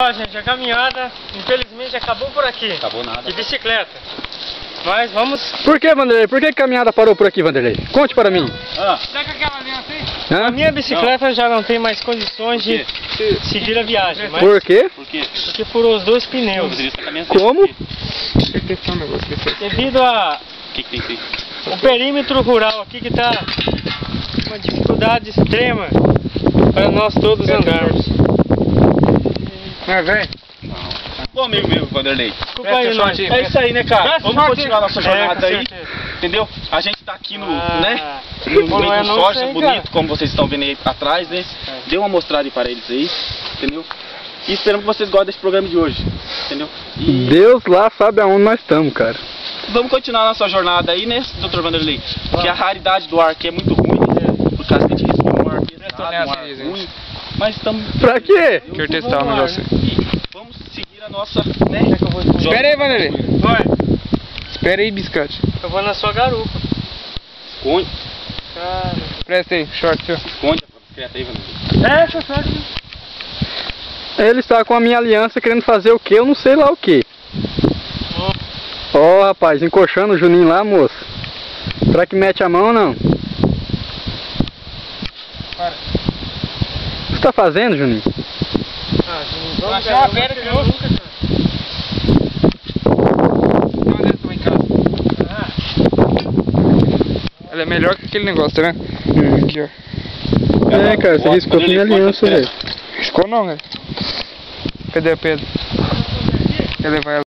Ó, gente, a caminhada, infelizmente, acabou por aqui. Acabou nada. De bicicleta. Mas vamos... Por que, Vanderlei? Por que a caminhada parou por aqui, Vanderlei? Conte para mim. Será que aquela linha assim? A minha bicicleta já não tem mais condições de seguir a viagem. Mas... Por quê? Por quê? Porque furou os dois pneus. Como? Devido a... O que tem feito? O perímetro rural aqui que tá uma dificuldade extrema para nós todos andarmos. É, vem. Ô amigo meu, Vanderlei. Desculpa aí, não. É isso aí, né, cara? Presta Vamos sorte. continuar nossa jornada Com aí. certeza. Entendeu? A gente tá aqui no, Ah, né? No não meio é do não soja sei, bonito, cara. como vocês estão vendo aí atrás, né? Dê uma mostrada aí para eles aí, entendeu? E esperamos que vocês gostem desse programa de hoje, entendeu? E Deus lá sabe aonde nós estamos, cara. vamos continuar nossa jornada aí, né, Dr. Vanderlei? Porque a raridade do ar aqui é muito ruim, né? Por causa que a gente respira um ar pesado, um ar ruim. Mas estamos... Pra quê? Quero testar o negócio. Vamos seguir a nossa, né? Espera aí, Vanderlei. Vai. Espera aí, biscate. Eu vou na sua garupa. Esconde, Cara. Presta aí, short seu. esconde a bicicleta aí, Vanderlei. Deixa aqui. Ele está com a minha aliança querendo fazer o que? Eu não sei lá o que. Ó, rapaz, encoxando o Juninho lá, moço. Será que mete a mão ou não? Para. O que você tá fazendo, Juninho? Vamos achar uma pedra de novo. Ela é melhor que aquele negócio, tá vendo? Aqui, ó. É, cara, você riscou com a minha aliança, velho. Riscou não, velho. Cadê a pedra? Quer levar ela?